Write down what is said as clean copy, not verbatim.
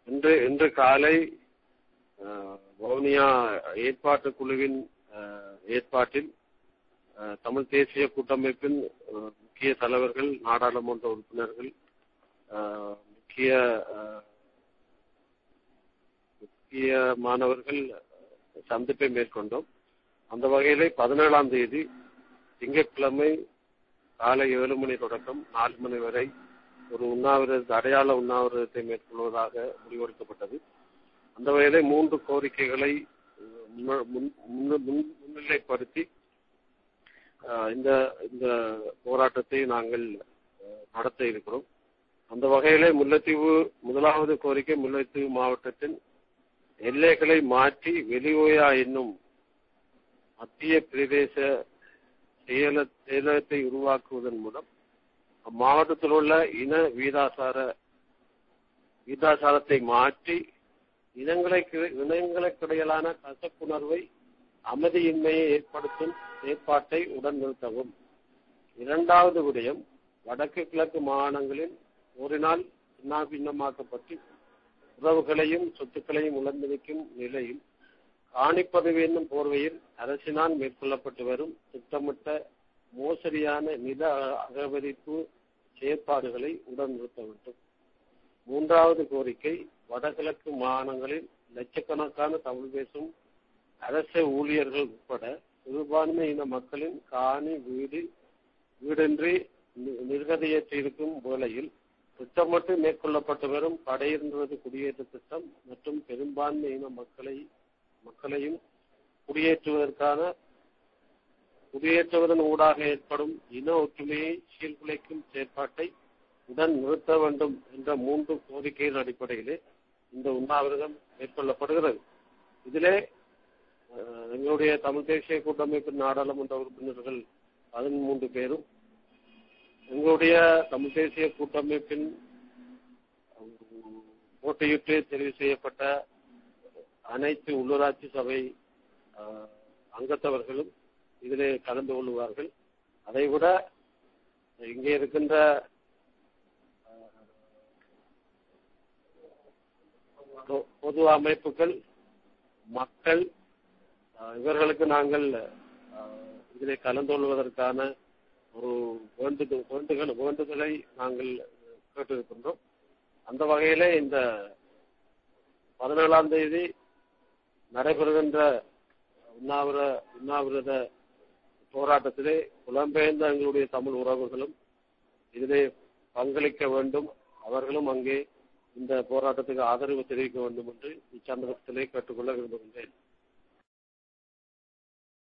இன்று காலை வவுனியா ஏற்பாட்டு குழுவின் ஏற்பாட்டில் தமிழ் தேசிய கூட்டமைப்பின் முக்கிய தலைவர்கள், நாடாளுமன்ற உறுப்பினர்கள், முக்கிய மாணவர்கள் சந்திப்பை மேற்கொண்டோம். அந்த வகையிலே 17ஆம் தேதி திங்கட்கிழமை காலை 7 மணி தொடக்கம் 4 மணி வரை ஒரு அடையாள உண்ணாவிரதத்தை மேற்கொள்வதாக முடிவெடுக்கப்பட்டது. அந்த வகையிலே 3 கோரிக்கைகளை முன்னிலைப்படுத்தி இந்த போராட்டத்தை நாங்கள் நடத்த இருக்கிறோம். அந்த வகையிலே முதலாவது கோரிக்கை, முல்லைத்தீவு மாவட்டத்தின் எல்லைகளை மாற்றி வெளியோயா என்னும் மத்திய பிரதேச செயலகத்தை உருவாக்குவதன் மூலம் அம்மாவட்டத்தில் உள்ள இன வீதாசாரத்தை மாற்றி இனங்களுக்கிடையிலான கசப்புணர்வை, அமைதியின்மையை ஏற்படுத்தும் ஏற்பாட்டை உடன் நிறுத்தவும். 2வது விடயம், வடக்கு கிழக்கு மாகாணங்களில் போரினால் சின்னாபின்னமாக்கப்பட்டு உறவுகளையும் சொத்துக்களையும் இழந்திருக்கும் நிலையில் காணிப்பதவி என்னும் போர்வையில் அரசினால் மேற்கொள்ளப்பட்டு வரும் திட்டமிட்ட மோசடியான நில அகவரிப்பு செயற்பாடுகளை உடன் நிறுத்த வேண்டும். 3வது கோரிக்கை, வடகிழக்கு மாகாணங்களில் லட்சக்கணக்கான தமிழ் பேசும் அரச ஊழியர்கள் உட்பட சிறுபான்மை இன மக்களின் காணி வீடின்றி நிர்கதியற்றிருக்கும் வேளையில் திட்டமிட்டு மேற்கொள்ளப்பட்டு வரும் படையின்றது குடியேற்ற திட்டம் மற்றும் பெரும்பான்மை இன மக்களையும் குடியேற்றுவதன் ஊடாக ஏற்படும் இன ஒற்றுமையை சீர்குலைக்கும் செயற்பாட்டை உடன் நிறுத்த வேண்டும் என்ற 3 கோரிக்கையின் அடிப்படையிலே இந்த உண்ணாவிரதம் மேற்கொள்ளப்படுகிறது. இதிலே எங்களுடைய தமிழ் தேசிய கூட்டமைப்பின் நாடாளுமன்ற உறுப்பினர்கள் 13 பேரும், எங்களுடைய தமிழ் தேசிய கூட்டமைப்பின் போட்டியிட்டு தெரிவு செய்யப்பட்ட அனைத்து உள்ளூராட்சி சபை அங்கத்தவர்களும் இதிலே கலந்து கொள்வார்கள். அதைவிட இங்கே இருக்கின்ற பொது அமைப்புகள், மக்கள், இவர்களுக்கு நாங்கள் இதிலே கலந்து கொள்வதற்கான ஒரு வேண்டுதலை நாங்கள் கேட்டிருக்கின்றோம். அந்த வகையிலே இந்த 17ஆம் தேதி நடைபெறுகின்ற உண்ணாவிரத போராட்டத்திலே புலம்பெயர்ந்த எங்களுடைய தமிழ் உறவுகளும் இதிலே பங்களிக்க வேண்டும். அவர்களும் அங்கே இந்த போராட்டத்துக்கு ஆதரவு தெரிவிக்க வேண்டும் என்று இச்சந்தர்ப்பத்திலே கேட்டுக்கொள்ள விரும்புகின்றேன்.